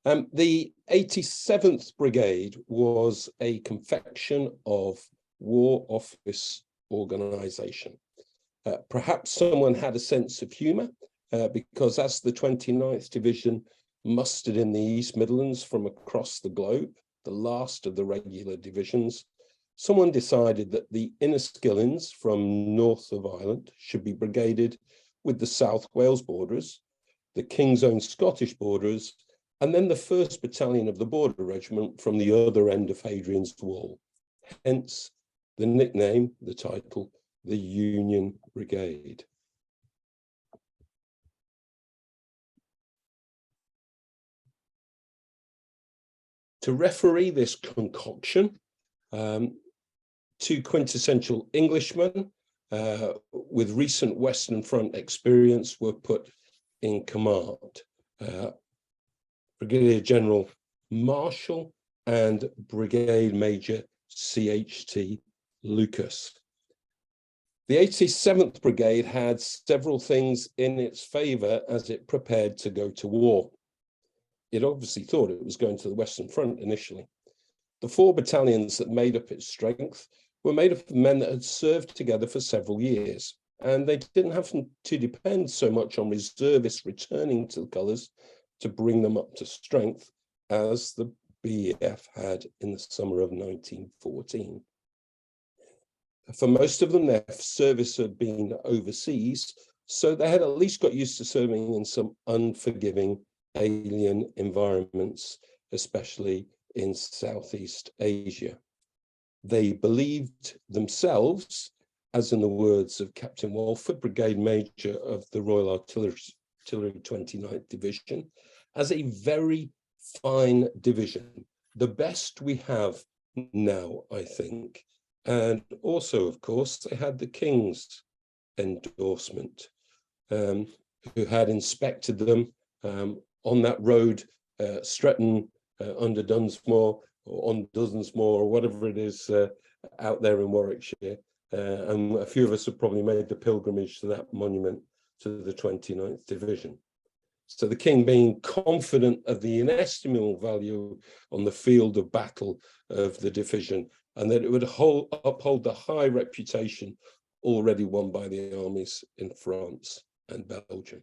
The 87th Brigade was a confection of War Office organisation. Perhaps someone had a sense of humour, because as the 29th Division mustered in the East Midlands from across the globe, the last of the regular divisions, someone decided that the Inniskillings from north of Ireland should be brigaded with the South Wales Borderers, the King's Own Scottish Borderers, and then the 1st Battalion of the Border Regiment from the other end of Hadrian's Wall. Hence the nickname, the title, the Union Brigade. To referee this concoction, 2 quintessential Englishmen with recent Western Front experience were put in command. Brigadier General Marshall and Brigade Major CHT Lucas. The 87th Brigade had several things in its favour as it prepared to go to war. It obviously thought it was going to the Western Front initially. The 4 battalions that made up its strength were made up of men that had served together for several years, and they didn't have to depend so much on reservists returning to the colours to bring them up to strength as the BEF had in the summer of 1914. For most of them, their service had been overseas, so they had at least got used to serving in some unforgiving alien environments, especially in Southeast Asia. They believed themselves, as in the words of Captain Walford, Brigade Major of the Royal Artillery 29th Division, as a very fine division, the best we have now, I think. And also, of course, they had the King's endorsement, who had inspected them on that road, Stretton under Dunsmore, or on Dunsmore, or whatever it is out there in Warwickshire. And a few of us have probably made the pilgrimage to that monument to the 29th Division. So the King, being confident of the inestimable value on the field of battle of the division, and that it would uphold the high reputation already won by the armies in France and Belgium.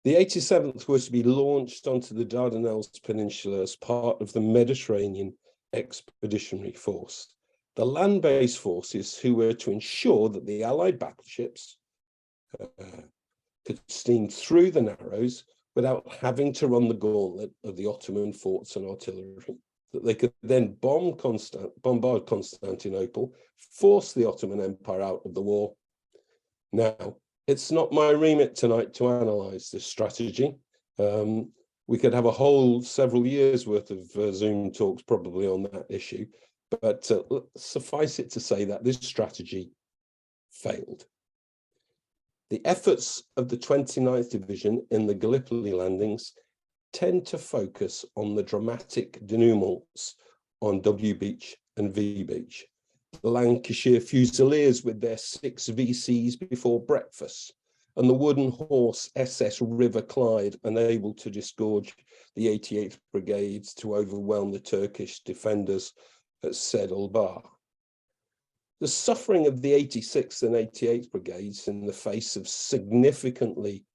The 87th was to be launched onto the Dardanelles Peninsula as part of the Mediterranean Expeditionary Force, the land-based forces who were to ensure that the Allied battleships could steam through the Narrows without having to run the gauntlet of the Ottoman forts and artillery, that they could then bombard Constantinople, force the Ottoman Empire out of the war. Now, it's not my remit tonight to analyse this strategy. We could have a whole several years worth of Zoom talks probably on that issue, but suffice it to say that this strategy failed. The efforts of the 29th Division in the Gallipoli landings tend to focus on the dramatic denouements on W Beach and V Beach. The Lancashire Fusiliers with their 6 VCs before breakfast, and the wooden horse SS River Clyde, unable to disgorge the 88th Brigades to overwhelm the Turkish defenders at Sed al-Bahr. The suffering of the 86th and 88th Brigades in the face of significantly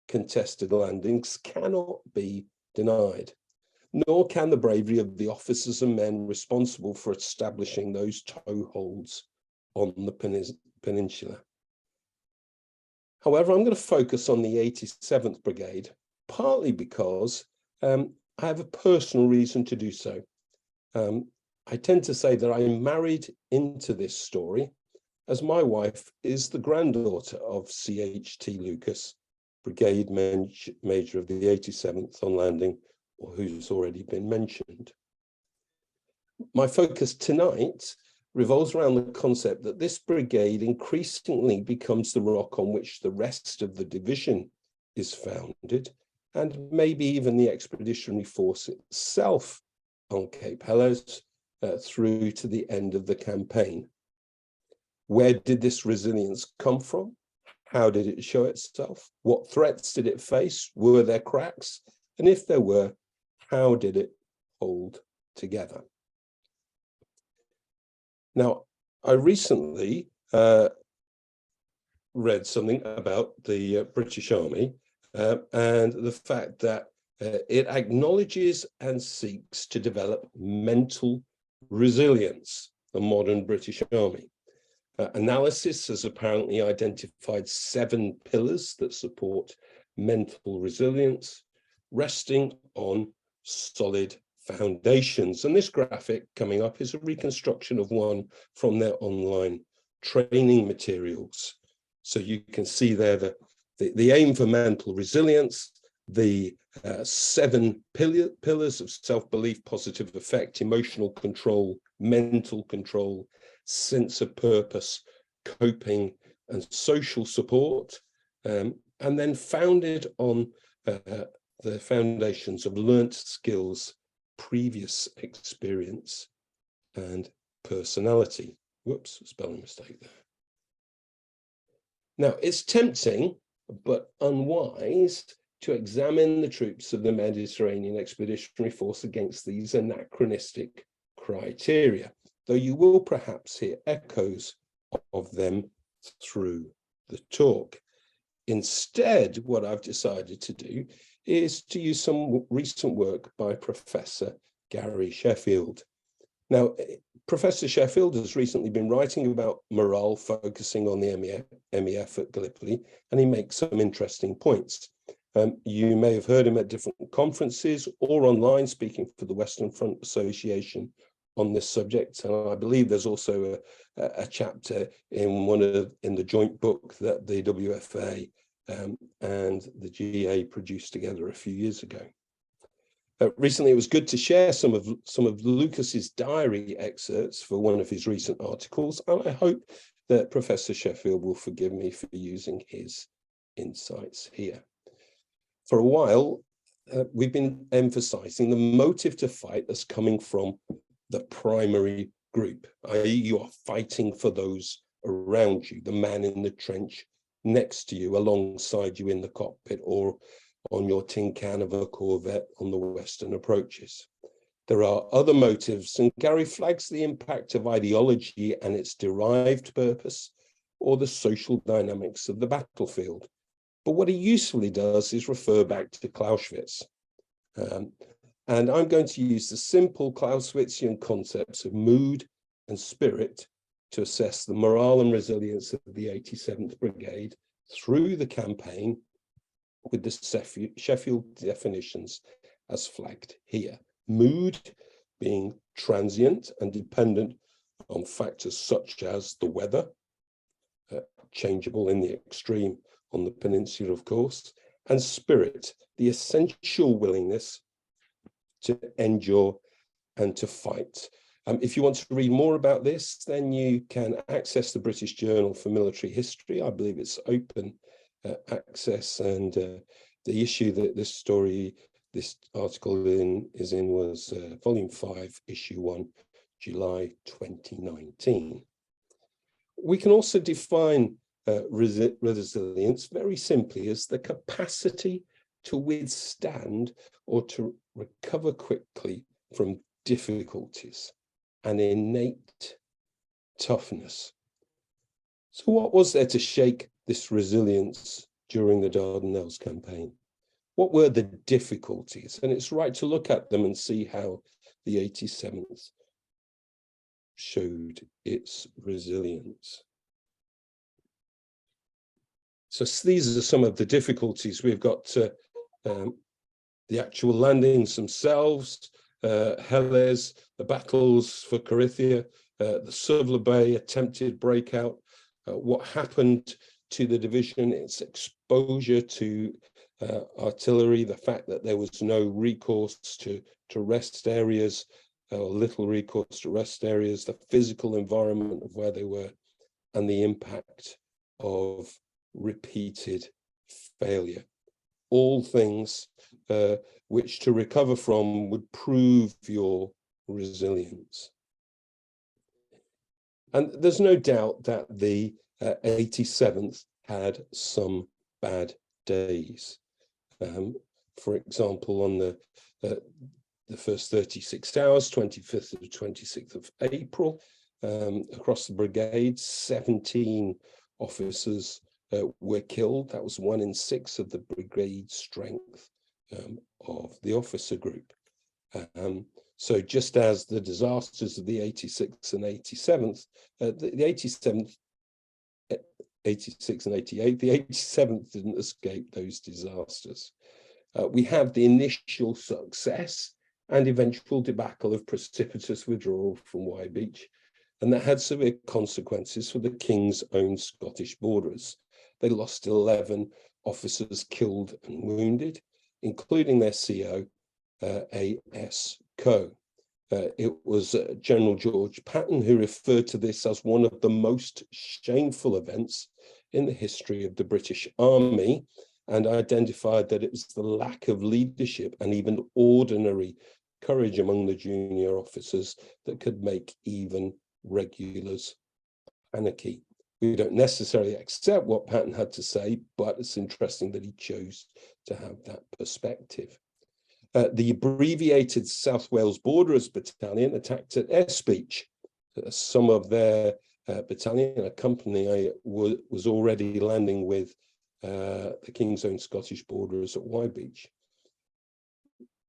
contested landings cannot be denied, nor can the bravery of the officers and men responsible for establishing those toeholds on the peninsula. However, I'm going to focus on the 87th Brigade, partly because I have a personal reason to do so. I tend to say that I'm married into this story, as my wife is the granddaughter of CHT Lucas, Brigade Major of the 87th on landing, or who's already been mentioned. My focus tonight revolves around the concept that this brigade increasingly becomes the rock on which the rest of the division is founded, and maybe even the expeditionary force itself on Cape Helles through to the end of the campaign. Where did this resilience come from? How did it show itself? What threats did it face? Were there cracks? And if there were, how did it hold together? Now, I recently read something about the British Army and the fact that it acknowledges and seeks to develop mental resilience, the modern British Army. Analysis has apparently identified 7 pillars that support mental resilience, resting on solid foundations. And this graphic coming up is a reconstruction of one from their online training materials. So you can see there the aim for mental resilience, the 7 pillars of self-belief, positive effect, emotional control, mental control, sense of purpose, coping, and social support, and then founded on the foundations of learnt skills, previous experience, and personality. Whoops, spelling mistake there. Now, it's tempting, but unwise, to examine the troops of the Mediterranean Expeditionary Force against these anachronistic criteria, though you will perhaps hear echoes of them through the talk. Instead, what I've decided to do is to use some recent work by Professor Gary Sheffield. Now, Professor Sheffield has recently been writing about morale, focusing on the MEF at Gallipoli, and he makes some interesting points. You may have heard him at different conferences or online speaking for the Western Front Association on this subject, and I believe there's also a chapter in the joint book that the WFA and the GA produced together a few years ago. Recently, it was good to share some of Lucas's diary excerpts for one of his recent articles, and I hope that Professor Sheffield will forgive me for using his insights here. For a while, we've been emphasizing the motive to fight as coming from the primary group, i.e. you are fighting for those around you, the man in the trench next to you, alongside you in the cockpit, or on your tin can of a Corvette on the Western approaches. There are other motives, and Gary flags the impact of ideology and its derived purpose, or the social dynamics of the battlefield. But what he usefully does is refer back to Clausewitz. And I'm going to use the simple Clausewitzian concepts of mood and spirit to assess the morale and resilience of the 87th Brigade through the campaign, with the Sheffield definitions as flagged here. Mood being transient and dependent on factors such as the weather, changeable in the extreme on the peninsula, of course, and spirit, the essential willingness to endure and to fight. If you want to read more about this, then you can access the British Journal for Military History. I believe it's open access, and the issue that this article is in was volume 5, issue 1, July 2019. We can also define resilience very simply as the capacity to withstand or to recover quickly from difficulties, an innate toughness. So what was there to shake this resilience during the Dardanelles campaign? What were the difficulties? And it's right to look at them and see how the 87th showed its resilience. So these are some of the difficulties. We've got the actual landings themselves, Helles, the battles for Carinthia, the Suvla Bay attempted breakout, what happened to the division, its exposure to artillery, the fact that there was no recourse to rest areas, or little recourse to rest areas, the physical environment of where they were, and the impact of repeated failure. All things which to recover from would prove your resilience. And there's no doubt that the 87th had some bad days. For example, on the first 36 hours, 25th to 26th of April, across the brigade, 17 officers were killed. That was 1 in 6 of the brigade strength of the officer group. So just as the disasters of the 86th and 87th, the 87th, 86 and 88, the 87th didn't escape those disasters. We have the initial success and eventual debacle of precipitous withdrawal from Y Beach, and that had severe consequences for the King's Own Scottish Borderers. They lost 11 officers killed and wounded, including their CO, A.S. Coe. It was General George Patton who referred to this as one of the most shameful events in the history of the British Army, and identified that it was the lack of leadership and even ordinary courage among the junior officers that could make even regulars panicky. We don't necessarily accept what Patton had to say, but it's interesting that he chose to have that perspective. The abbreviated South Wales Borderers Battalion attacked at Esbeach. Some of their battalion, a company, was already landing with the King's Own Scottish Borderers at Y Beach.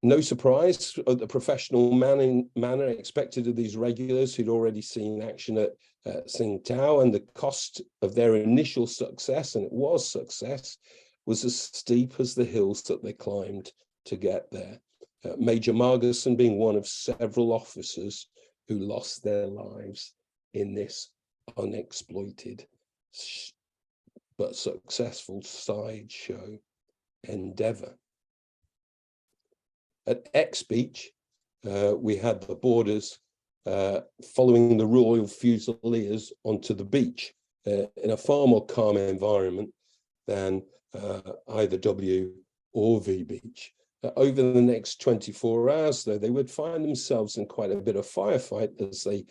No surprise, the professional manner expected of these regulars who'd already seen action at Tsingtao, and the cost of their initial success, and it was success, was as steep as the hills that they climbed to get there. Major Margerson being one of several officers who lost their lives in this unexploited but successful sideshow endeavour. At Exbeach, we had the boarders following the Royal Fusiliers onto the beach in a far more calm environment than either W or V Beach. Over the next 24 hours, though, they would find themselves in quite a bit of firefight as they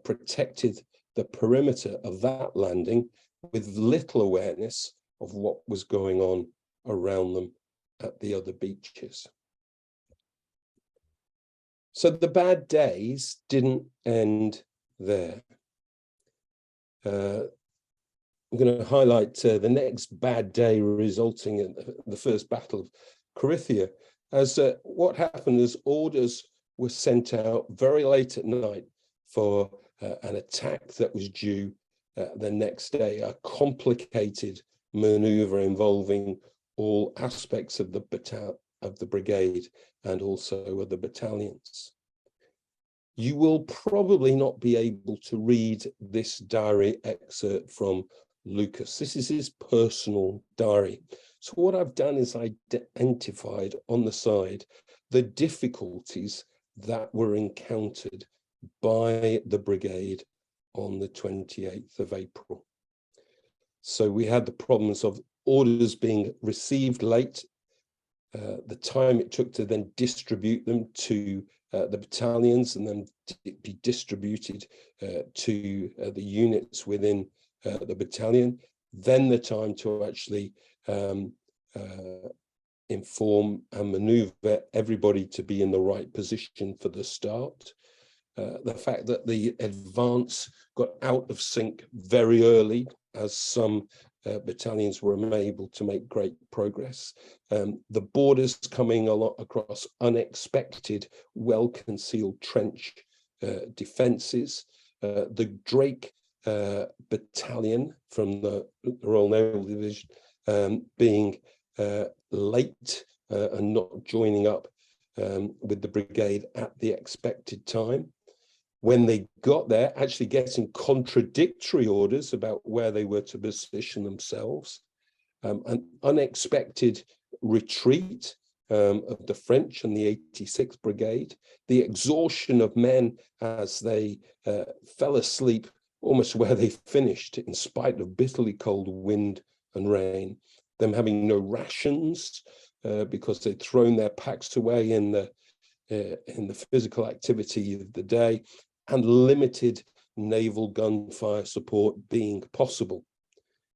protected the perimeter of that landing with little awareness of what was going on around them at the other beaches. So the bad days didn't end there. I'm going to highlight the next bad day resulting in the First Battle of Carinthia, as what happened is orders were sent out very late at night for an attack that was due the next day, a complicated maneuver involving all aspects of the brigade and also of the battalions. You will probably not be able to read this diary excerpt from Lucas. This is his personal diary. So what I've done is identified on the side the difficulties that were encountered by the brigade on the 28th of April. So we had the problems of orders being received late, the time it took to then distribute them to the battalions and then be distributed to the units within the battalion, then the time to actually inform and maneuver everybody to be in the right position for the start. The fact that the advance got out of sync very early, as some battalions were unable to make great progress. The borders coming across unexpected, well-concealed trench defences. The Drake battalion from the Royal Naval Division being late and not joining up with the brigade at the expected time. When they got there, actually getting contradictory orders about where they were to position themselves. An unexpected retreat of the French and the 86th Brigade, the exhaustion of men as they fell asleep almost where they finished in spite of bitterly cold wind and rain, them having no rations because they'd thrown their packs away in the physical activity of the day, and limited naval gunfire support being possible.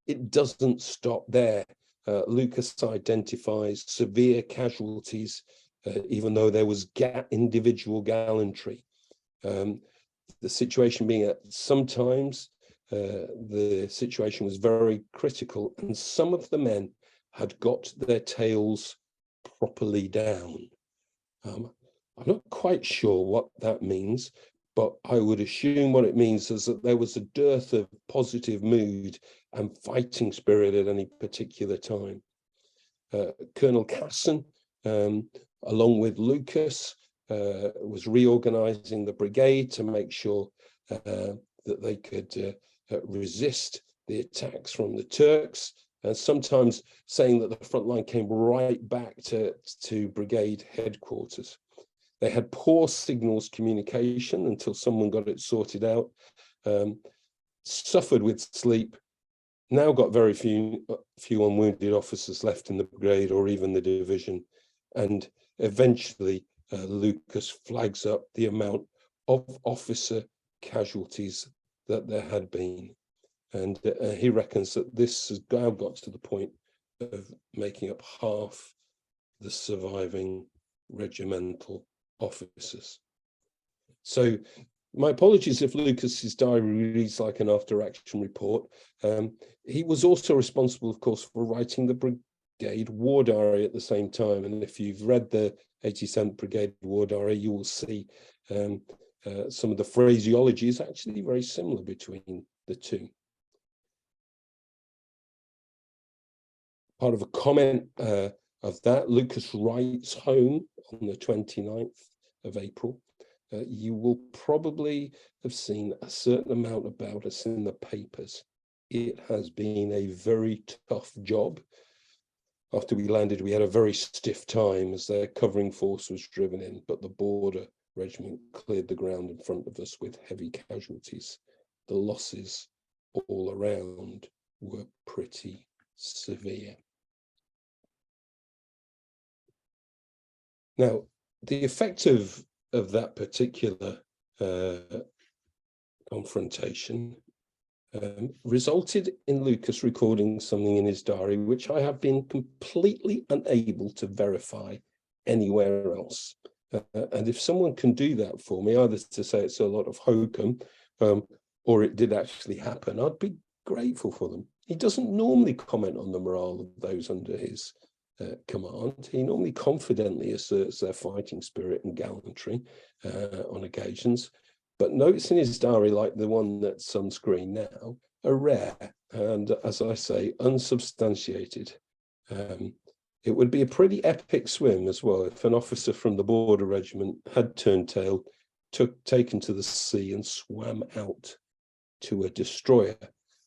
it doesn't stop there. Lucas identifies severe casualties, even though there was individual gallantry. The situation being that sometimes the situation was very critical, and some of the men had got their tails properly down. I'm not quite sure what that means, but I would assume what it means is that there was a dearth of positive mood and fighting spirit at any particular time. Colonel Casson, along with Lucas, was reorganizing the brigade to make sure that they could resist the attacks from the Turks, and sometimes saying that the front line came right back to brigade headquarters. They had poor signals communication until someone got it sorted out, suffered with sleep, now got very few unwounded officers left in the brigade or even the division. And eventually Lucas flags up the amount of officer casualties that there had been. And he reckons that this has now got to the point of making up half the surviving regimental officers. So my apologies if Lucas's diary reads like an after-action report. He was also responsible, of course, for writing the Brigade War Diary at the same time. And if you've read the 87th Brigade War Diary, you will see some of the phraseology is actually very similar between the two. Part of a comment of that, Lucas writes home on the 29th of April. You will probably have seen a certain amount about us in the papers. It has been a very tough job. After we landed, we had a very stiff time as their covering force was driven in, but the border regiment cleared the ground in front of us with heavy casualties. The losses all around were pretty severe. Now, the effect of that particular confrontation resulted in Lucas recording something in his diary, which I have been completely unable to verify anywhere else. And if someone can do that for me, either to say it's a lot of hokum or it did actually happen, I'd be grateful for them. He doesn't normally comment on the morale of those under his command. He normally confidently asserts their fighting spirit and gallantry on occasions, but notes in his diary, like the one that's on screen now, are rare and, as I say, unsubstantiated. It would be a pretty epic swim as well if an officer from the border regiment had turned tail, taken to the sea and swam out to a destroyer.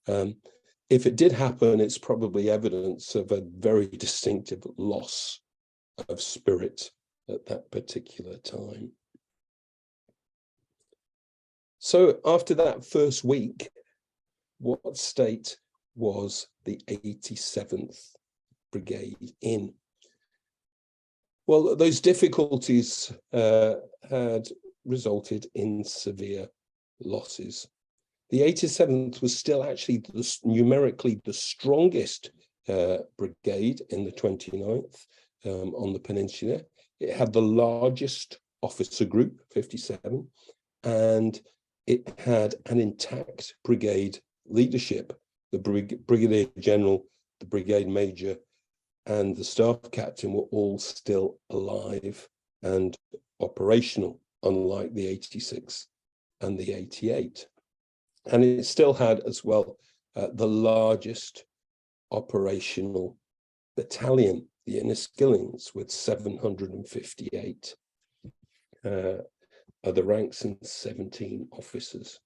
If it did happen, it's probably evidence of a very distinctive loss of spirit at that particular time. So after that first week, what state was the 87th Brigade in? Well, those difficulties had resulted in severe losses. The 87th was still actually numerically the strongest brigade in the 29th on the peninsula. It had the largest officer group, 57, and it had an intact brigade leadership. The brigadier general, the brigade major, and the staff captain were all still alive and operational, unlike the 86 and the 88. And it still had as well the largest operational battalion, the Inniskillings, with 758 other ranks and 17 officers.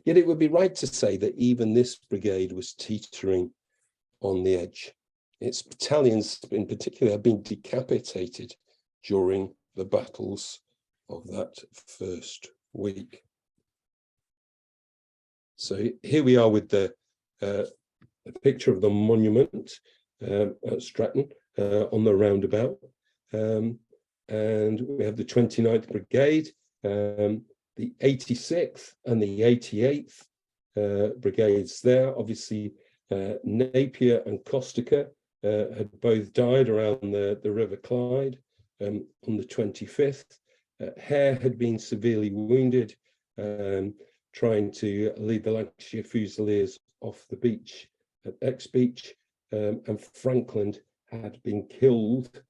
Yet it would be right to say that even this brigade was teetering on the edge. Its battalions in particular have been decapitated during the battles of that first week. So here we are with the picture of the monument at Stratton on the roundabout. And we have the 29th Brigade, the 86th and the 88th brigades there. Obviously, Napier and Costigan had both died around the River Clyde on the 25th. Hare had been severely wounded, trying to lead the Lancashire Fusiliers off the beach at X Beach, and Franklin had been killed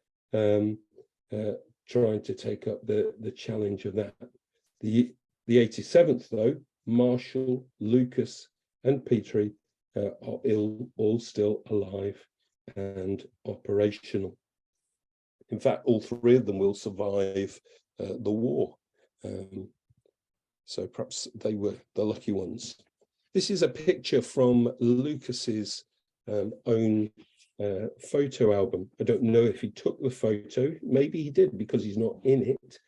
trying to take up the challenge of that. The 87th, though, Marshall, Lucas, and Petrie are all still alive and operational. In fact, all three of them will survive the war. So perhaps they were the lucky ones. This is a picture from Lucas's own photo album. I don't know if he took the photo. Maybe he did, because he's not in it.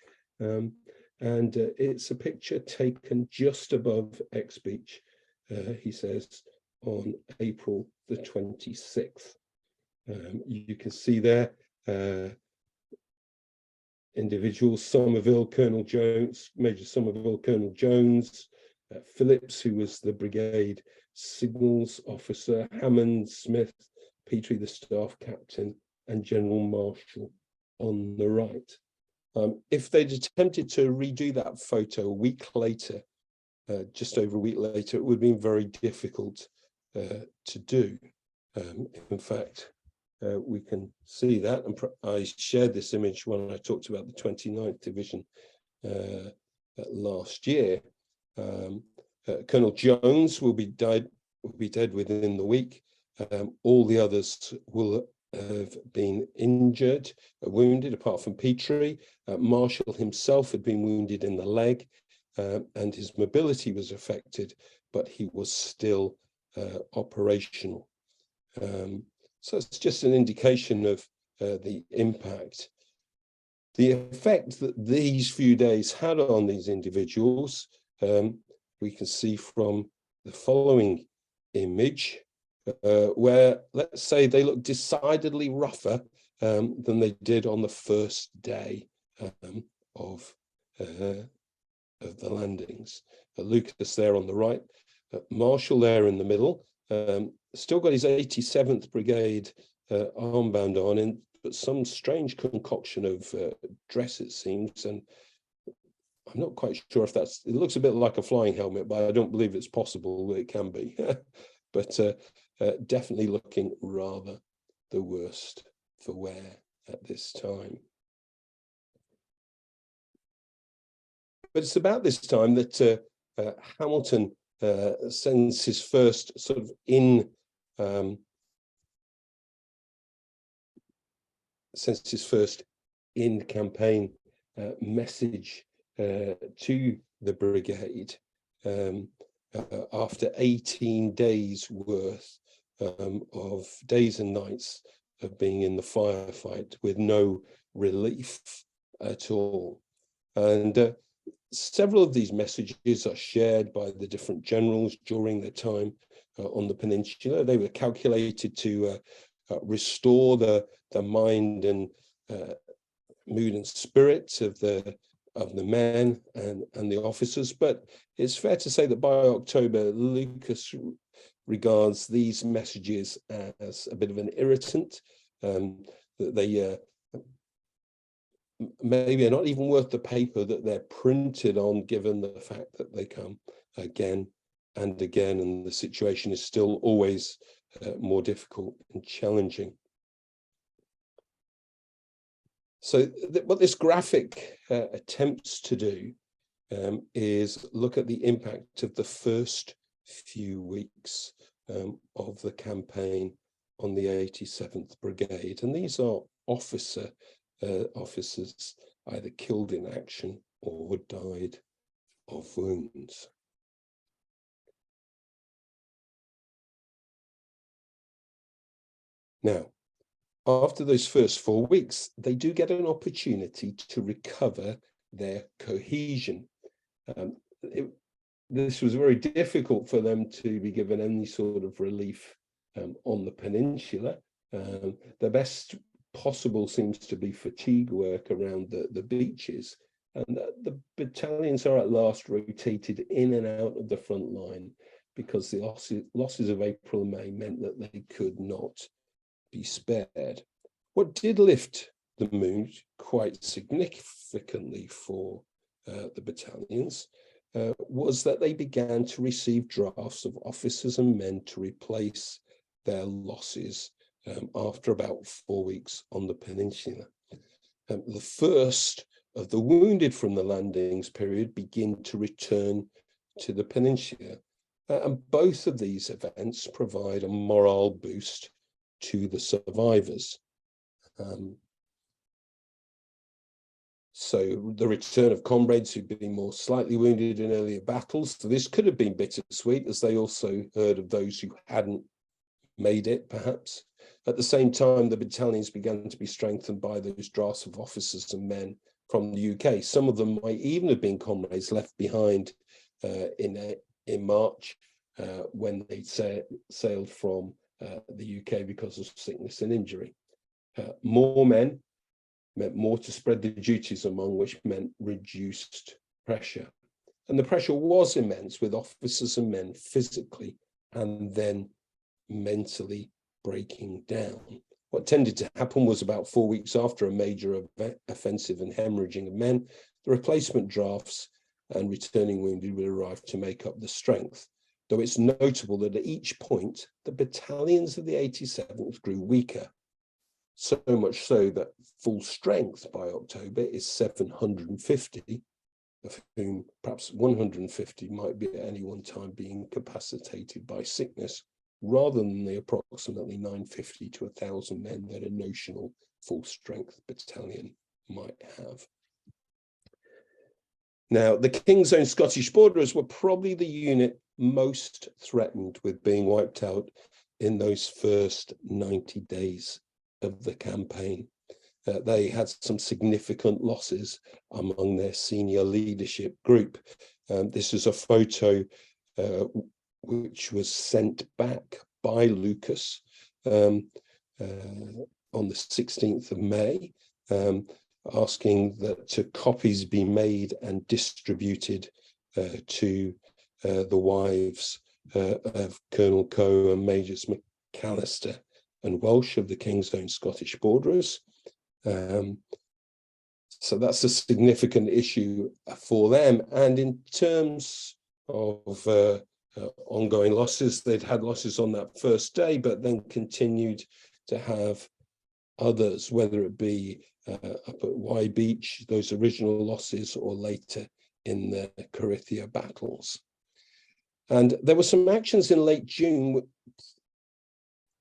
And it's a picture taken just above X Beach, he says, on April the 26th. You can see there individuals: Somerville, Colonel Jones, Major Somerville, Colonel Jones, Phillips, who was the brigade signals officer, Hammond, Smith, Petrie, the staff captain, and General Marshall on the right. If they'd attempted to redo that photo a week later, just over a week later, it would have been very difficult to do. In fact, we can see that, and I shared this image when I talked about the 29th Division last year. Colonel Jones will be dead within the week. All the others will have been injured, wounded, apart from Petrie. Marshall himself had been wounded in the leg, and his mobility was affected, but he was still operational. So it's just an indication of the impact. The effect that these few days had on these individuals, we can see from the following image, where, let's say, they look decidedly rougher than they did on the first day of the landings. Lucas there on the right, Marshall there in the middle, still got his 87th Brigade armband on, but some strange concoction of dress, it seems, and I'm not quite sure if it looks a bit like a flying helmet, but I don't believe it's possible. It can be, but definitely looking rather the worst for wear at this time. But it's about this time that Hamilton sends his first sort of in-campaign message to the brigade after 18 days worth of days and nights of being in the firefight with no relief at all. And several of these messages are shared by the different generals during their time on the peninsula. They were calculated to restore the mind and mood and spirit of the men and the officers. But it's fair to say that by October, Lucas regards these messages as a bit of an irritant, that they maybe are not even worth the paper that they're printed on, given the fact that they come again and again, and the situation is still always more difficult and challenging. So what this graphic attempts to do is look at the impact of the first few weeks of the campaign on the 87th Brigade. And these are officers either killed in action or died of wounds. Now, after those first 4 weeks, they do get an opportunity to recover their cohesion. This was very difficult for them to be given any sort of relief on the peninsula. The best possible seems to be fatigue work around the beaches, and the battalions are at last rotated in and out of the front line because the losses of April and May meant that they could not be spared. What did lift the mood quite significantly for the battalions was that they began to receive drafts of officers and men to replace their losses after about 4 weeks on the peninsula. The first of the wounded from the landings period begin to return to the peninsula. And both of these events provide a morale boost to the survivors. So the return of comrades who'd been more slightly wounded in earlier battles. So this could have been bittersweet, as they also heard of those who hadn't made it, perhaps. At the same time, the battalions began to be strengthened by those drafts of officers and men from the UK. Some of them might even have been comrades left behind in March when they sailed from the UK because of sickness and injury. More men meant more to spread the duties among, which meant reduced pressure. And the pressure was immense, with officers and men physically and then mentally breaking down. What tended to happen was about 4 weeks after a major offensive and hemorrhaging of men, the replacement drafts and returning wounded would arrive to make up the strength. Though it's notable that at each point, the battalions of the 87th grew weaker. So much so that full strength by October is 750, of whom perhaps 150 might be at any one time being incapacitated by sickness, rather than the approximately 950 to 1,000 men that a notional full strength battalion might have. Now, the King's Own Scottish Borderers were probably the unit most threatened with being wiped out in those first 90 days of the campaign. They had some significant losses among their senior leadership group. This is a photo which was sent back by Lucas on the 16th of May, asking that copies be made and distributed to the wives of Colonel Coe and Majors McAllister and Welsh of the King's Own Scottish Borderers. So that's a significant issue for them. And in terms of ongoing losses, they'd had losses on that first day, but then continued to have others, whether it be up at Y Beach, those original losses, or later in the Carinthia battles. And there were some actions in late June,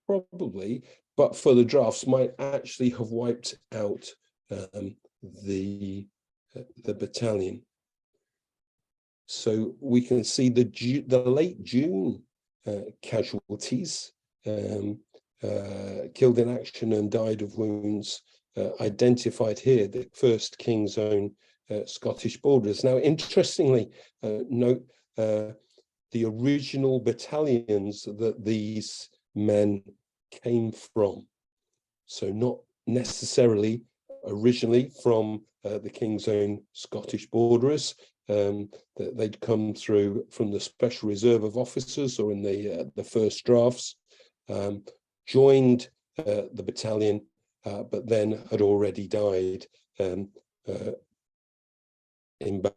probably, but for the drafts, might actually have wiped out the battalion. So we can see the late June casualties, killed in action and died of wounds, identified here, the 1st King's Own Scottish Borderers. Now, interestingly, note the original battalions that these men came from. So not necessarily originally from the King's Own Scottish Borderers, that they'd come through from the Special Reserve of Officers or in the first drafts, joined the battalion, but then had already died in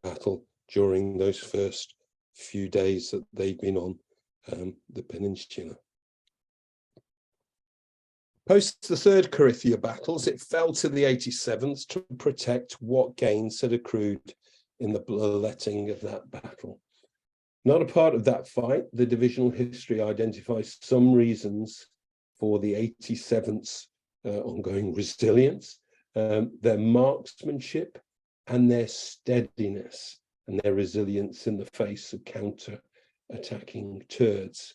battle during those first few days that they'd been on the peninsula. Post the third Carinthia battles, it fell to the 87th to protect what gains had accrued in the bloodletting of that battle. Not a part of that fight, the divisional history identifies some reasons for the 87th's ongoing resilience, their marksmanship and their steadiness and their resilience in the face of counter-attacking turds.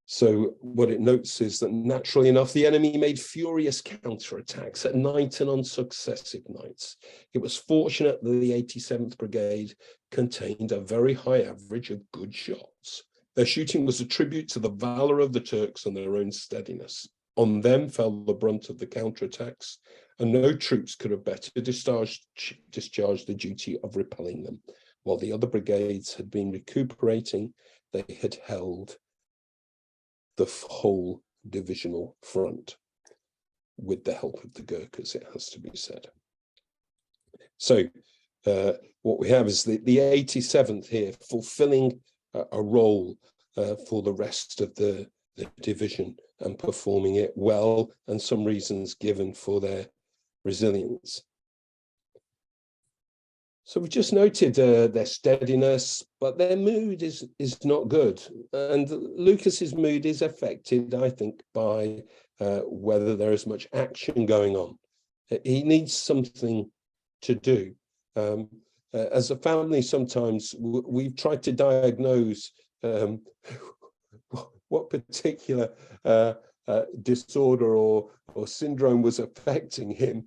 So what it notes is that naturally enough, the enemy made furious counterattacks at night and on successive nights. It was fortunate that the 87th Brigade contained a very high average of good shots. Their shooting was a tribute to the valor of the Turks and their own steadiness. On them fell the brunt of the counterattacks, and no troops could have better discharged the duty of repelling them. While the other brigades had been recuperating, they had held the whole divisional front with the help of the Gurkhas, it has to be said. So what we have is the 87th here fulfilling a role for the rest of the division and performing it well, and some reasons given for their resilience. So we've just noted their steadiness, but their mood is not good. And Lucas's mood is affected, I think, by whether there is much action going on. He needs something to do. As a family, sometimes we've tried to diagnose what particular disorder or syndrome was affecting him.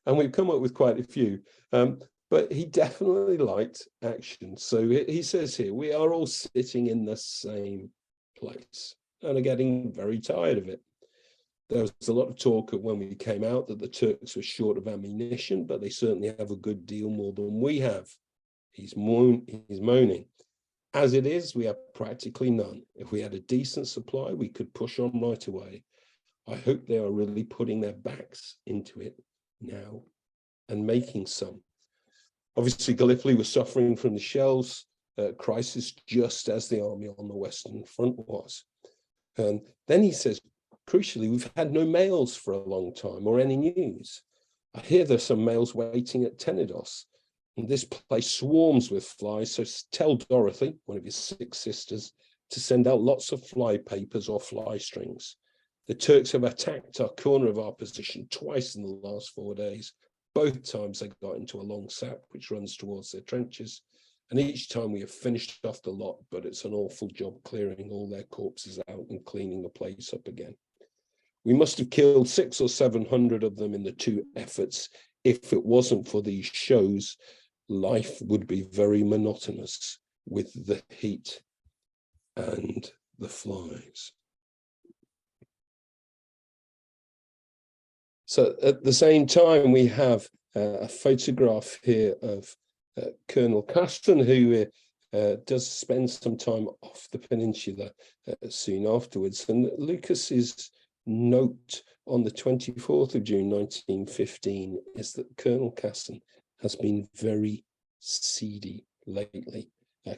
And we've come up with quite a few, but he definitely liked action. So he says here, we are all sitting in the same place and are getting very tired of it. There was a lot of talk when we came out that the Turks were short of ammunition, but they certainly have a good deal more than we have. He's moaning. As it is, we have practically none. If we had a decent supply, we could push on right away. I hope they are really putting their backs into it now and making some. Obviously, Gallipoli was suffering from the shells crisis just as the army on the Western Front was. And then he says, crucially, we've had no mails for a long time or any news. I hear there's some mails waiting at Tenedos, and this place swarms with flies, so tell Dorothy, one of his 6 sisters, to send out lots of fly papers or fly strings. The Turks have attacked our corner of our position twice in the last 4 days. Both times they got into a long sap which runs towards their trenches, and each time we have finished off the lot, but it's an awful job clearing all their corpses out and cleaning the place up again. We must have killed 600 or 700 of them in the 2 efforts. If it wasn't for these shows, life would be very monotonous with the heat and the flies. So at the same time, we have a photograph here of Colonel Caston, who does spend some time off the peninsula soon afterwards. And Lucas's note on the 24th of June 1915 is that Colonel Caston has been very seedy lately.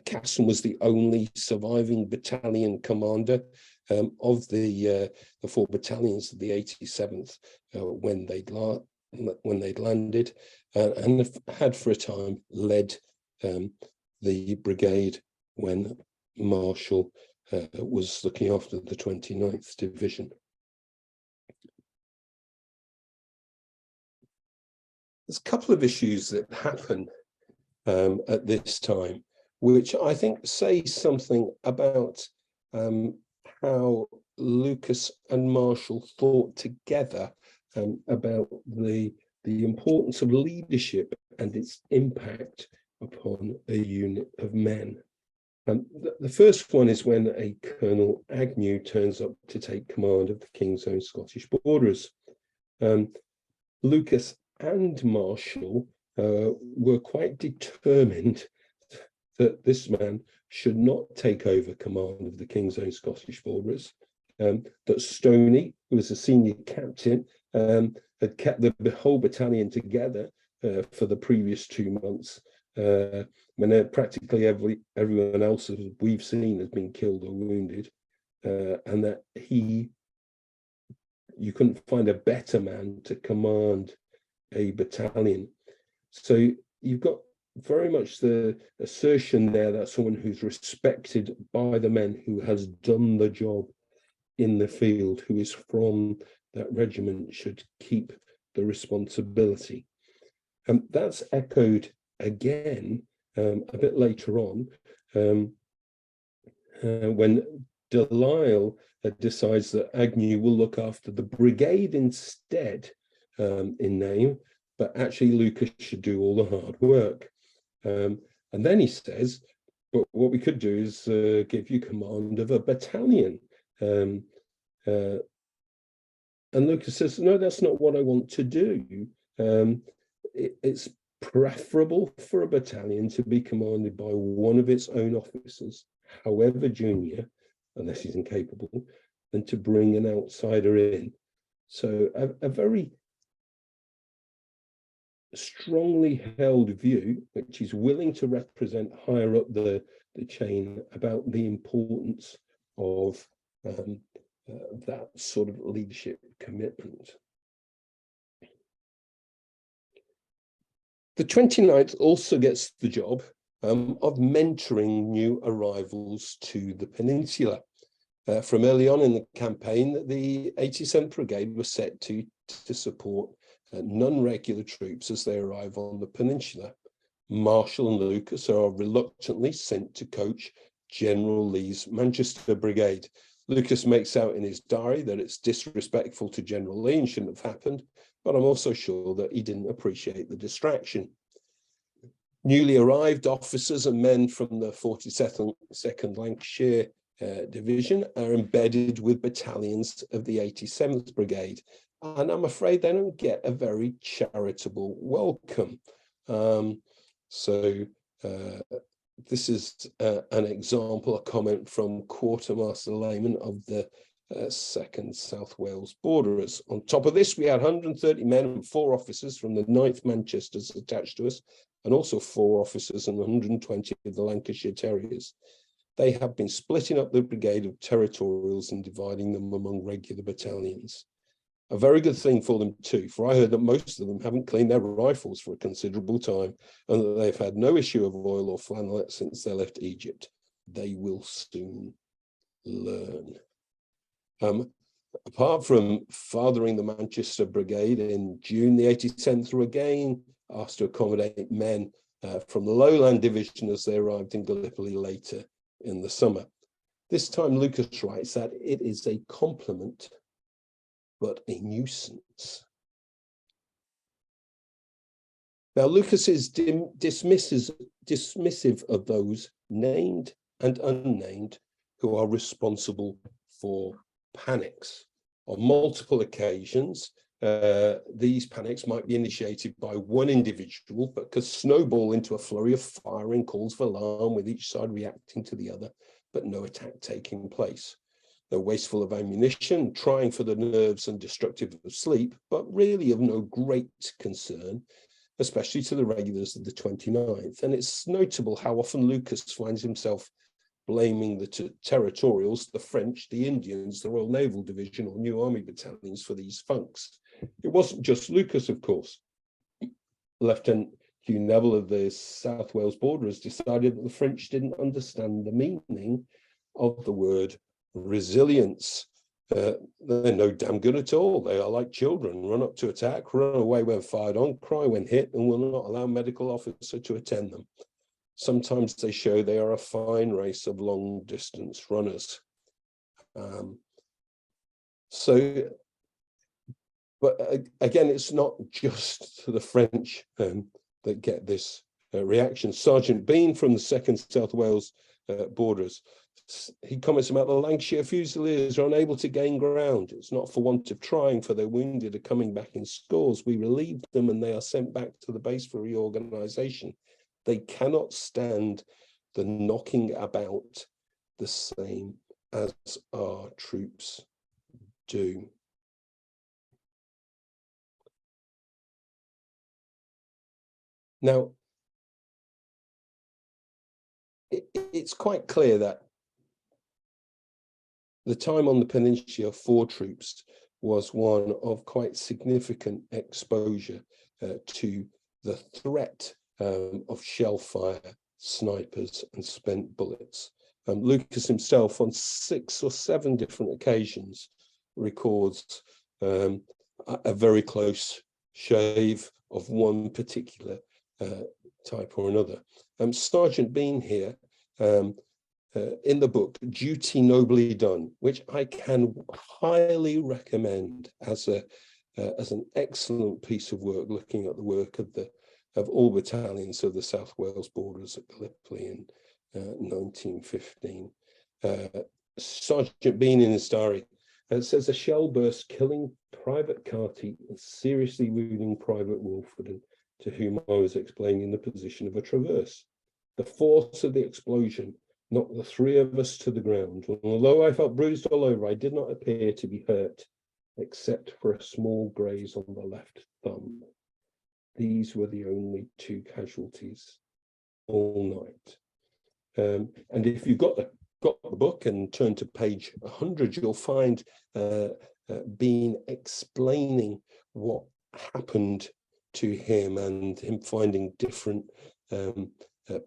Caston was the only surviving battalion commander of the 4 battalions of the 87th when they'd landed, and had for a time led the brigade when Marshall was looking after the 29th Division. There's a couple of issues that happen at this time, which I think say something about how Lucas and Marshall thought together about the importance of leadership and its impact upon a unit of men. The first one is when a Colonel Agnew turns up to take command of the King's Own Scottish Borderers. Lucas and Marshall were quite determined that this man should not take over command of the King's Own Scottish Borderers, that Stoney, who was a senior captain, had kept the whole battalion together for the previous 2 months, when practically everyone else that we've seen has been killed or wounded, and that you couldn't find a better man to command a battalion. So you've got very much the assertion there that someone who's respected by the men, who has done the job in the field, who is from that regiment, should keep the responsibility. And that's echoed again a bit later on when Delisle decides that Agnew will look after the brigade instead, in name, but actually Lucas should do all the hard work. And then he says, but what we could do is give you command of a battalion. And Lucas says, no, that's not what I want to do. It's preferable for a battalion to be commanded by one of its own officers however junior, unless he's incapable, than to bring an outsider in. So a very strongly held view, which is willing to represent higher up the chain about the importance of that sort of leadership commitment. The 29th also gets the job of mentoring new arrivals to the peninsula. From early on in the campaign, the 87th Brigade was set to support non-regular troops as they arrive on the peninsula. Marshall and Lucas are reluctantly sent to coach General Lee's Manchester Brigade. Lucas makes out in his diary that it's disrespectful to General Lee and shouldn't have happened, but I'm also sure that he didn't appreciate the distraction. Newly arrived officers and men from the 42nd Lancashire Division are embedded with battalions of the 87th Brigade, and I'm afraid they don't get a very charitable welcome. This is an example, a comment from Quartermaster Lehman of the 2nd South Wales Borderers. On top of this, we had 130 men and 4 officers from the 9th Manchesters attached to us, and also 4 officers and 120 of the Lancashire Terriers. They have been splitting up the brigade of territorials and dividing them among regular battalions. A very good thing for them too, for I heard that most of them haven't cleaned their rifles for a considerable time and that they've had no issue of oil or flannelette since they left Egypt. They will soon learn. Apart from fathering the Manchester Brigade in June, the 87th were again asked to accommodate men from the Lowland Division as they arrived in Gallipoli later in the summer. This time Lucas writes that it is a compliment but a nuisance. Now, Lucas is dismissive of those named and unnamed who are responsible for panics. On multiple occasions, these panics might be initiated by one individual, but could snowball into a flurry of firing calls for alarm, with each side reacting to the other, but no attack taking place. They're wasteful of ammunition, trying for the nerves and destructive of sleep, but really of no great concern, especially to the regulars of the 29th. And it's notable how often Lucas finds himself blaming the territorials, the French, the Indians, the Royal Naval Division, or New Army battalions for these funks. It wasn't just Lucas, of course. Lieutenant Hugh Neville of the South Wales Borderers decided that the French didn't understand the meaning of the word resilience. They're no damn good at all. They are like children, run up to attack, run away when fired on, cry when hit, and will not allow a medical officer to attend them. Sometimes they show they are a fine race of long distance runners. But again, it's not just the French that get this reaction. Sergeant Bean from the 2nd South Wales Borderers, he comments about the Lancashire Fusiliers are unable to gain ground. It's not for want of trying, for their wounded are coming back in scores. We relieve them and they are sent back to the base for reorganisation. They cannot stand the knocking about the same as our troops do. Now, it's quite clear that the time on the peninsula for troops was one of quite significant exposure to the threat of shell fire, snipers, and spent bullets. Lucas himself, on 6 or 7 different occasions, records a very close shave of one particular type or another. Sergeant Bean here, in the book Duty Nobly Done, which I can highly recommend as an excellent piece of work, looking at the work of all battalions of the South Wales Borderers at Gallipoli in 1915. Sergeant Bean in his diary says a shell burst killing Private Carty and seriously wounding Private Wolverhampton, to whom I was explaining the position of a traverse. The force of the explosion knocked the three of us to the ground. And although I felt bruised all over, I did not appear to be hurt, except for a small graze on the left thumb. These were the only two casualties all night. And if you've got the book and turn to page 100, you'll find Bean explaining what happened to him and him finding different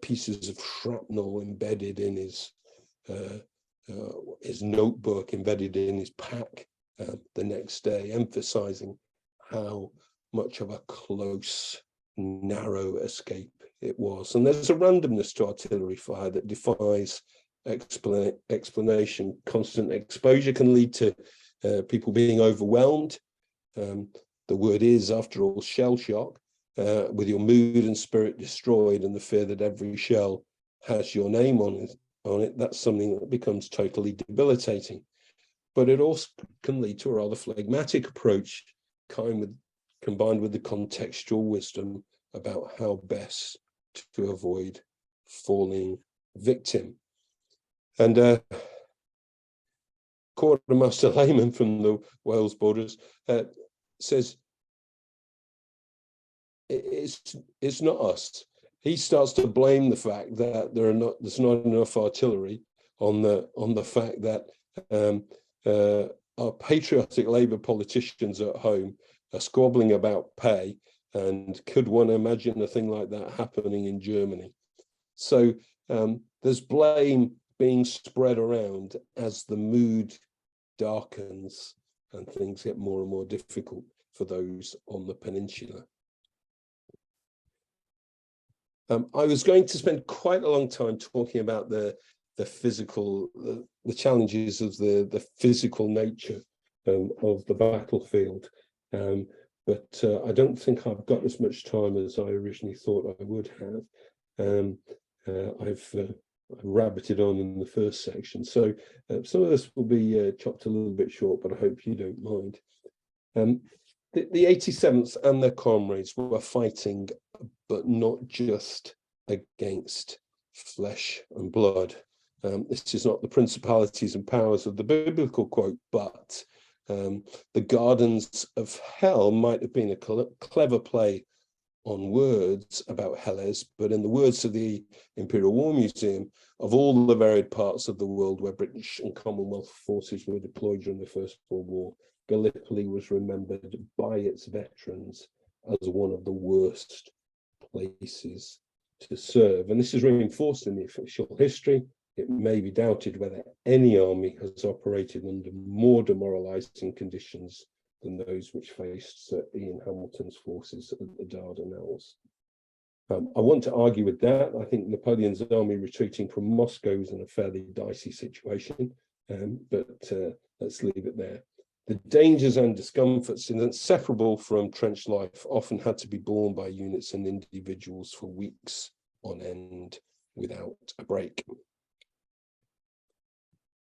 pieces of shrapnel embedded in his notebook, embedded in his pack the next day, emphasizing how much of a close, narrow escape it was. And there's a randomness to artillery fire that defies explanation. Constant exposure can lead to people being overwhelmed. The word is, after all, shell shock, with your mood and spirit destroyed and the fear that every shell has your name on it. That's something that becomes totally debilitating. But it also can lead to a rather phlegmatic approach, combined with the contextual wisdom about how best to avoid falling victim. And Quartermaster Lehman from the Wales Borderers says, it's not us. He starts to blame the fact that there's not enough artillery on the fact that our patriotic Labour politicians at home are squabbling about pay, and could one imagine a thing like that happening in Germany? So there's blame being spread around as the mood darkens and things get more and more difficult for those on the peninsula. I was going to spend quite a long time talking about the physical, the challenges of the physical nature of the battlefield, but I don't think I've got as much time as I originally thought I would have. I've rabbited on in the first section, so some of this will be chopped a little bit short, but I hope you don't mind. The 87th and their comrades were fighting, but not just against flesh and blood. This is not the principalities and powers of the biblical quote, but the gardens of hell might have been a clever play on words about Helles, but in the words of the Imperial War Museum, of all the varied parts of the world where British and Commonwealth forces were deployed during the First World War, Gallipoli was remembered by its veterans as one of the worst places to serve. And this is reinforced in the official history. It may be doubted whether any army has operated under more demoralizing conditions than those which faced Sir Ian Hamilton's forces at the Dardanelles. I want to argue with that. I think Napoleon's army retreating from Moscow was in a fairly dicey situation, but let's leave it there. The dangers and discomforts inseparable from trench life often had to be borne by units and individuals for weeks on end without a break.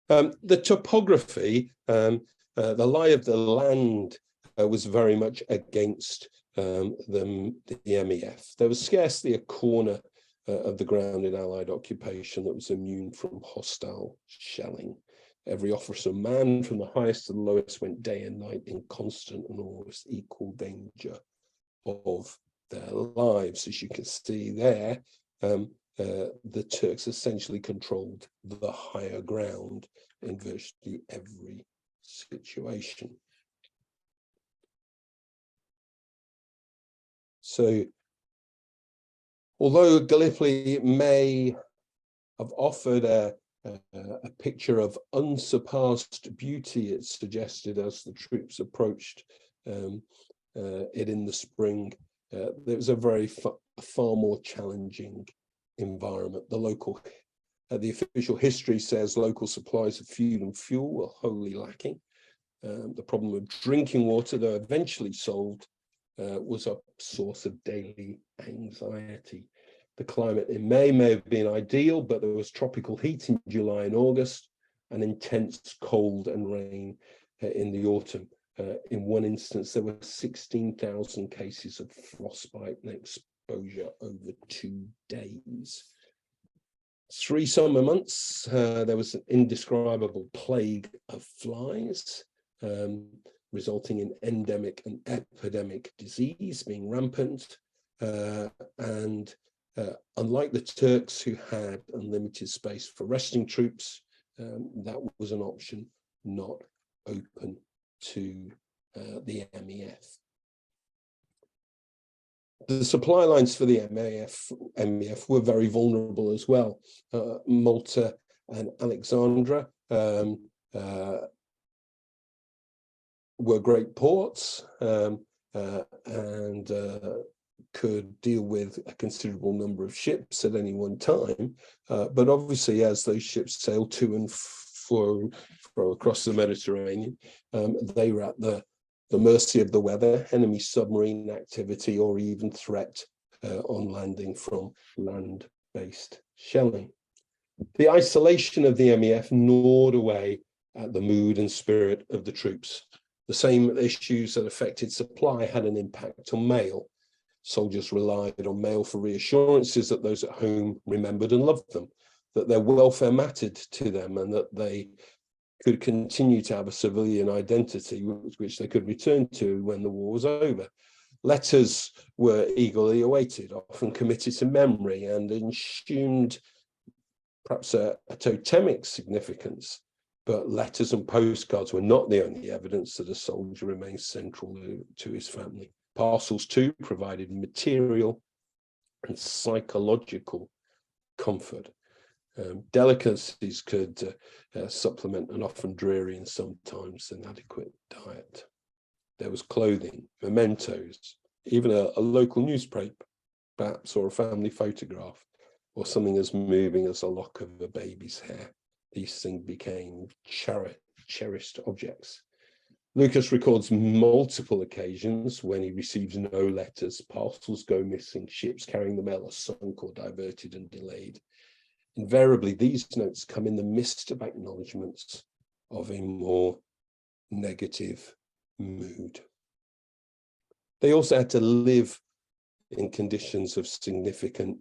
The topography, the lie of the land was very much against the MEF. There was scarcely a corner of the ground in Allied occupation that was immune from hostile shelling. Every officer man from the highest to the lowest went day and night in constant and almost equal danger of their lives. As you can see there, the Turks essentially controlled the higher ground in virtually every situation. So, although Gallipoli may have offered a picture of unsurpassed beauty, it's suggested, as the troops approached it in the spring, there was a far more challenging environment. The official history says local supplies of food and fuel were wholly lacking. The problem of drinking water, though eventually solved, was a source of daily anxiety. The climate in May have been ideal, but there was tropical heat in July and August, and intense cold and rain in the autumn. In one instance, there were 16,000 cases of frostbite and exposure over 2 days. 3 summer months, there was an indescribable plague of flies, resulting in endemic and epidemic disease being rampant. And unlike the Turks, who had unlimited space for resting troops, that was an option not open to the MEF. The supply lines for the MEF were very vulnerable as well. Malta and Alexandria were great ports and could deal with a considerable number of ships at any one time. But obviously, as those ships sailed to and fro across the Mediterranean, they were at the mercy of the weather, enemy submarine activity, or even threat on landing from land-based shelling. The isolation of the MEF gnawed away at the mood and spirit of the troops. The same issues that affected supply had an impact on mail. Soldiers relied on mail for reassurances that those at home remembered and loved them, that their welfare mattered to them, and that they could continue to have a civilian identity which they could return to when the war was over. Letters were eagerly awaited, often committed to memory, and assumed perhaps a totemic significance. But letters and postcards were not the only evidence that a soldier remained central to his family. Parcels too provided material and psychological comfort. Delicacies could supplement an often dreary and sometimes inadequate diet. There was clothing, mementos, even a local newspaper, perhaps, or a family photograph, or something as moving as a lock of a baby's hair. These things became cherished objects. Lucas records multiple occasions when he receives no letters, parcels go missing, ships carrying the mail are sunk or diverted and delayed. Invariably, these notes come in the midst of acknowledgements of a more negative mood. They also had to live in conditions of significant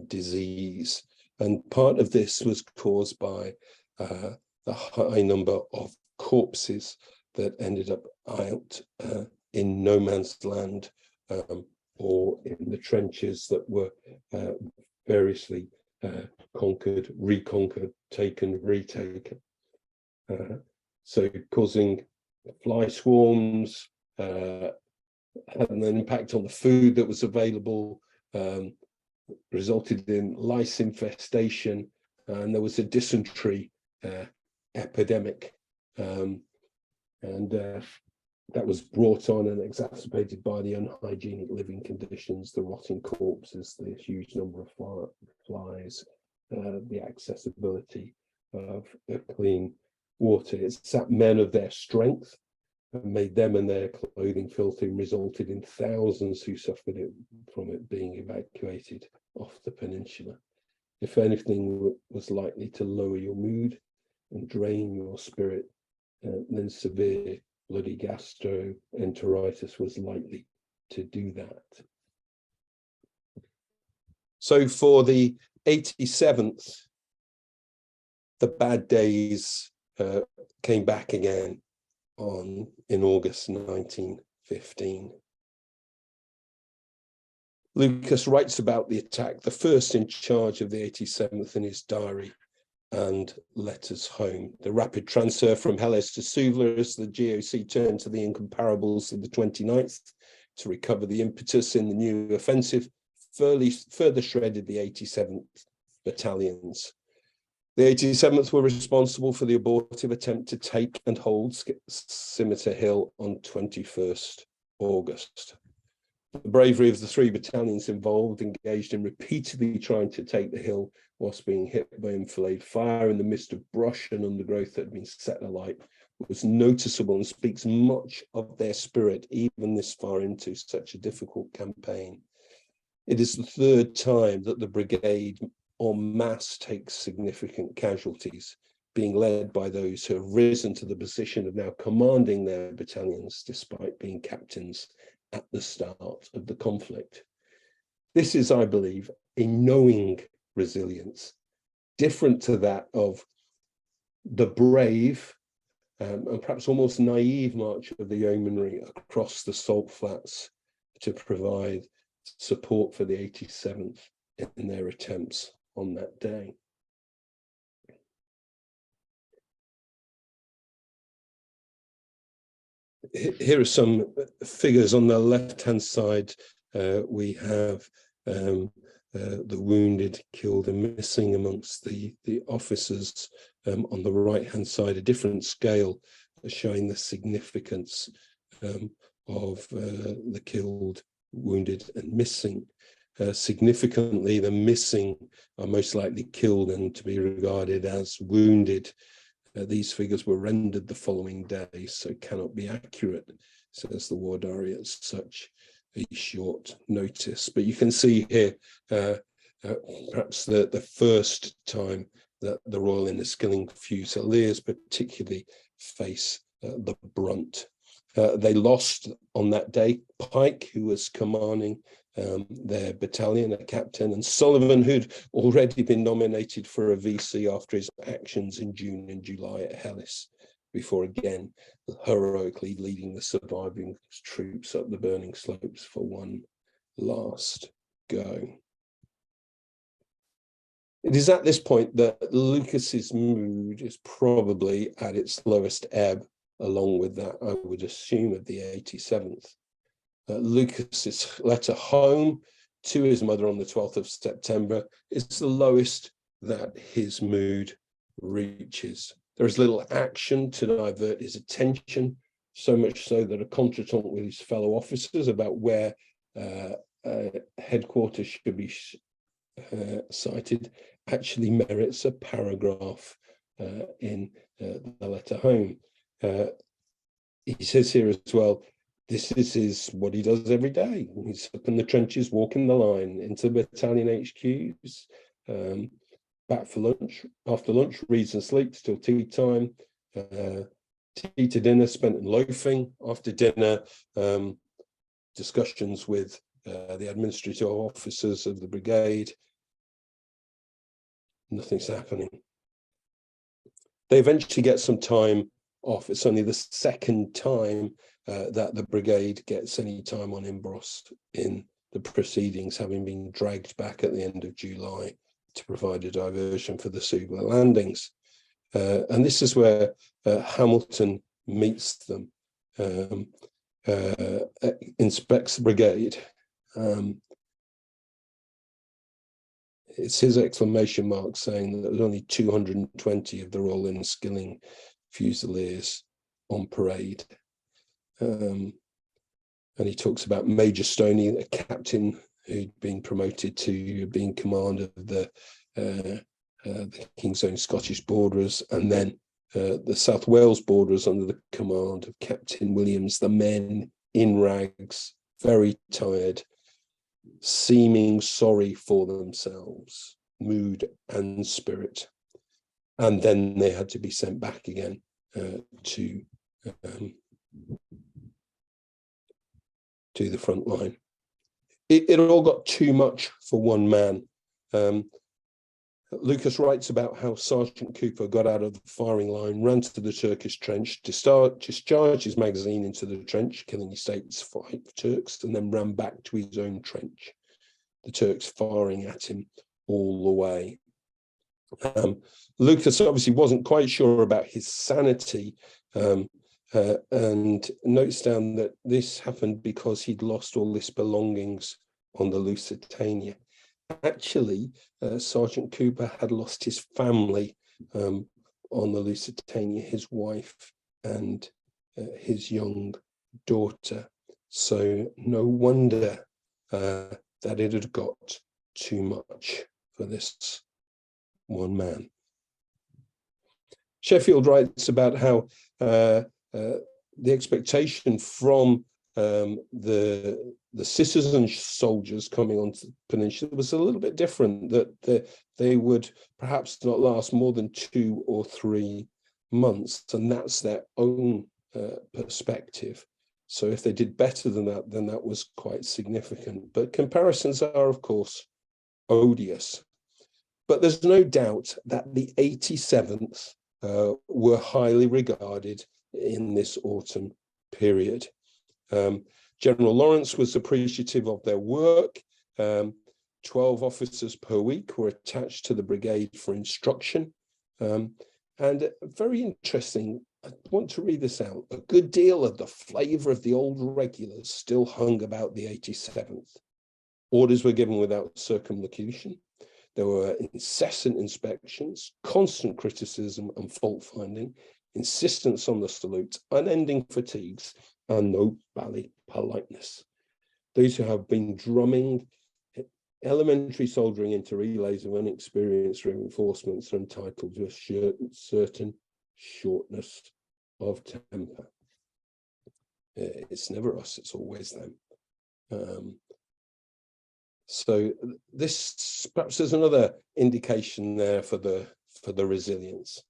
disease, and part of this was caused by the high number of corpses that ended up out in no man's land or in the trenches that were variously conquered, reconquered, taken, retaken. So causing fly swarms, had an impact on the food that was available, resulted in lice infestation, and there was a dysentery epidemic. And that was brought on and exacerbated by the unhygienic living conditions, the rotting corpses, the huge number of flies, the accessibility of clean water. It sapped men of their strength and made them and their clothing filthy, and resulted in thousands who suffered from it being evacuated off the peninsula. If anything was likely to lower your mood and drain your spirit, then severe bloody gastroenteritis was likely to do that. So for the 87th, the bad days came back again in August 1915. Lucas writes about the attack, the first in charge of the 87th, in his diary and letters home. The rapid transfer from Helles to Suvla as the GOC turned to the incomparables of the 29th to recover the impetus in the new offensive further shredded the 87th battalions. The 87th were responsible for the abortive attempt to take and hold Scimitar Hill on 21st August. The bravery of the 3 battalions involved, engaged in repeatedly trying to take the hill whilst being hit by enfilade fire in the midst of brush and undergrowth that had been set alight, was noticeable and speaks much of their spirit even this far into such a difficult campaign. It is the 3rd time that the brigade en masse takes significant casualties, being led by those who have risen to the position of now commanding their battalions despite being captains at the start of the conflict. This is, I believe, a knowing resilience different to that of the brave and perhaps almost naive march of the yeomanry across the salt flats to provide support for the 87th in their attempts on that day. Here are some figures. On the left-hand side. We have the wounded, killed and missing amongst the officers. On the right-hand side, a different scale showing the significance of the killed, wounded and missing. Significantly, the missing are most likely killed and to be regarded as wounded. These figures were rendered the following day, so cannot be accurate, says the war diary at such a short notice. But you can see here perhaps the first time that the Royal Inniskilling Fusiliers particularly face the brunt. They lost on that day Pike, who was commanding their battalion, a captain, and Sullivan, who'd already been nominated for a VC after his actions in June and July at Hellis, before again heroically leading the surviving troops up the burning slopes for one last go. It is at this point that Lucas's mood is probably at its lowest ebb, along with that, I would assume, of the 87th. Lucas's letter home to his mother on the 12th of September is the lowest that his mood reaches. There is little action to divert his attention, so much so that a contretemps with his fellow officers about where headquarters should be cited actually merits a paragraph in the letter home. He says here as well, this is what he does every day. He's up in the trenches, walking the line, into battalion HQs, back for lunch, after lunch, reads and sleeps till tea time, tea to dinner spent in loafing, after dinner, discussions with the administrative officers of the brigade. Nothing's happening. They eventually get some time off. It's only the second time that the brigade gets any time on Imbros in the proceedings, having been dragged back at the end of July to provide a diversion for the Sugler landings. And this is where Hamilton meets them, inspects the brigade. It's his exclamation mark saying that there was only 220 of the Royal Inniskilling Fusiliers on parade. And he talks about Major Stoney, a captain who'd been promoted to being commander of the King's Own Scottish Borderers, and then the South Wales Borderers under the command of Captain Williams, the men in rags, very tired, seeming sorry for themselves, mood and spirit. And then they had to be sent back again to the front line. It all got too much for one man. Lucas writes about how Sergeant Cooper got out of the firing line, ran to the Turkish trench, discharged his magazine into the trench, killing, he states, 5 Turks, and then ran back to his own trench. The Turks firing at him all the way. Lucas obviously wasn't quite sure about his sanity, and notes down that this happened because he'd lost all his belongings on the Lusitania. Actually, Sergeant Cooper had lost his family on the Lusitania, his wife and his young daughter. So no wonder that it had got too much for this one man. Sheffield writes about how the expectation from the citizen soldiers coming onto the peninsula was a little bit different, that they would perhaps not last more than 2 or 3 months, and that's their own perspective. So if they did better than that, then that was quite significant. But comparisons are, of course, odious. But there's no doubt that the 87th were highly regarded in this autumn period. General Lawrence was appreciative of their work. 12 officers per week were attached to the brigade for instruction. And very interesting, I want to read this out. A good deal of the flavour of the old regulars still hung about the 87th. Orders were given without circumlocution. There were incessant inspections, constant criticism and fault finding, insistence on the salute, unending fatigues, and no bally politeness. Those who have been drumming elementary soldiering into relays of unexperienced reinforcements are entitled to a certain shortness of temper. It's never us, it's always them. So this perhaps is another indication there for the resilience.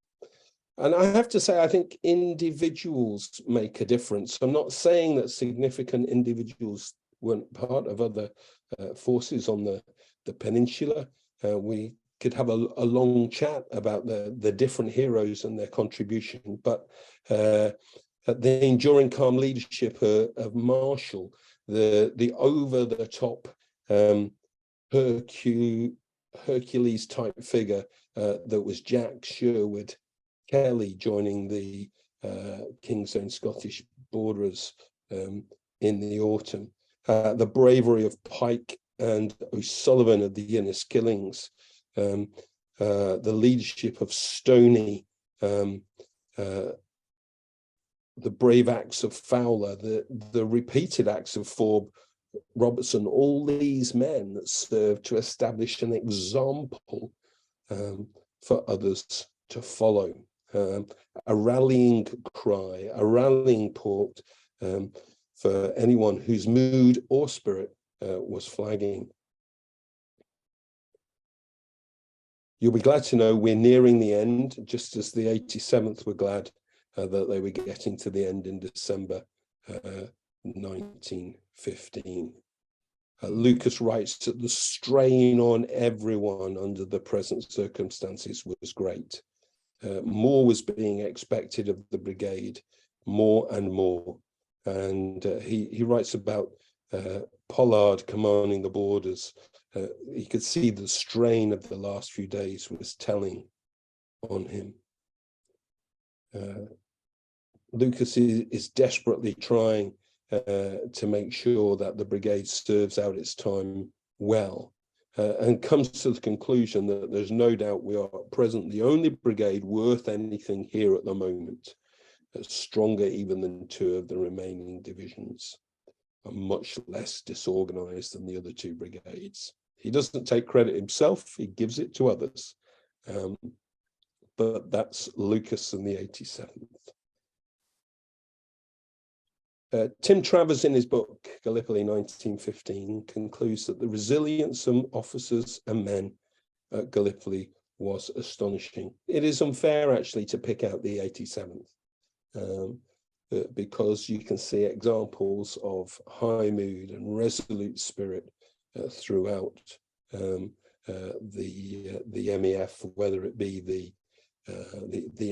And I have to say, I think individuals make a difference. I'm not saying that significant individuals weren't part of other forces on the peninsula. We could have a long chat about the different heroes and their contribution, but the enduring calm leadership of Marshall, the over-the-top Hercules type figure that was Jack Sherwood Kelly joining the King's Own Scottish Borderers in the autumn, the bravery of Pike and O'Sullivan of the Inniskillings, the leadership of Stoney, the brave acts of Fowler, the repeated acts of Forbes, Robertson, all these men that served to establish an example for others to follow, a rallying cry, a rallying port for anyone whose mood or spirit was flagging. You'll be glad to know we're nearing the end, just as the 87th were glad that they were getting to the end in December 1915. Lucas writes that the strain on everyone under the present circumstances was great. More was being expected of the brigade, more and more. And he writes about Pollard commanding the borders. He could see the strain of the last few days was telling on him. Lucas is desperately trying to make sure that the brigade serves out its time well, and comes to the conclusion that there's no doubt we are at present the only brigade worth anything here at the moment, stronger even than two of the remaining divisions, and much less disorganized than the other two brigades. He doesn't take credit himself, he gives it to others, but that's Lucas and the 87th. Tim Travers, in his book, Gallipoli 1915, concludes that the resilience of officers and men at Gallipoli was astonishing. It is unfair, actually, to pick out the 87th, because you can see examples of high mood and resolute spirit throughout the MEF, whether it be the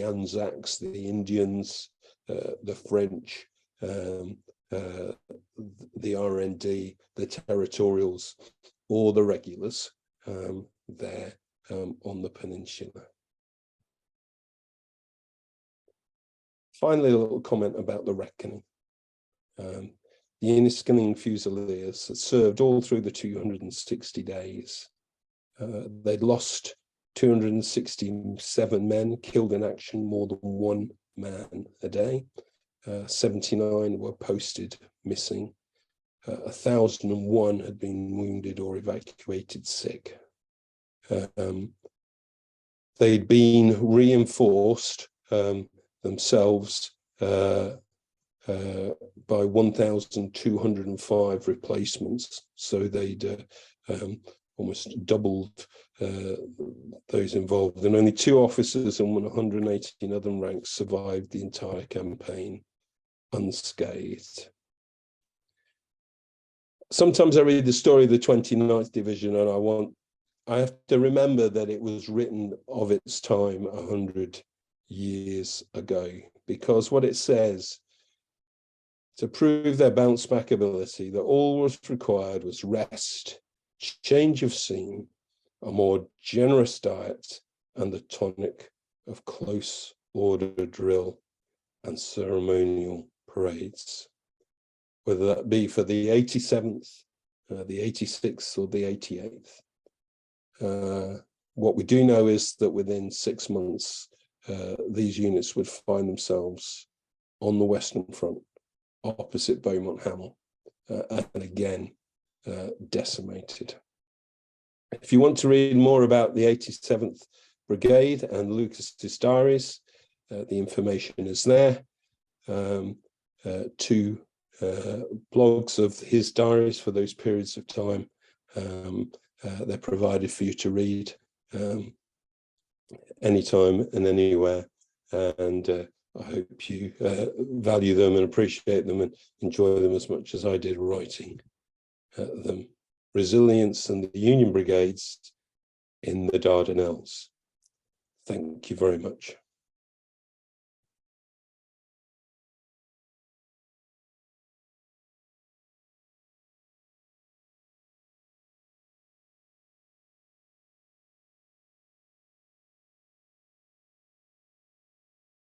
Anzacs, the Indians, the French, the RND, the territorials, or the regulars there on the peninsula. Finally, a little comment about the reckoning. The Inniskilling Fusiliers had served all through the 260 days. They'd lost 267 men, killed in action, more than one man a day. 79 were posted missing. 1,001 had been wounded or evacuated sick. They'd been reinforced themselves by 1,205 replacements. So they'd almost doubled those involved. And only 2 officers and 118 other ranks survived the entire campaign unscathed. Sometimes I read the story of the 29th Division and I want I have to remember that it was written of its time 100 years ago, because what it says, to prove their bounce back ability, that all was required was rest, change of scene, a more generous diet, and the tonic of close order drill and ceremonial parades, whether that be for the 87th, the 86th, or the 88th. What we do know is that within 6 months, these units would find themselves on the Western Front, opposite Beaumont Hamel, and again decimated. If you want to read more about the 87th Brigade and Lucas's diaries, the information is there. 2 blogs of his diaries for those periods of time. They're provided for you to read anytime and anywhere. And I hope you value them and appreciate them and enjoy them as much as I did writing them. Resilience and the Union Brigades in the Dardanelles. Thank you very much.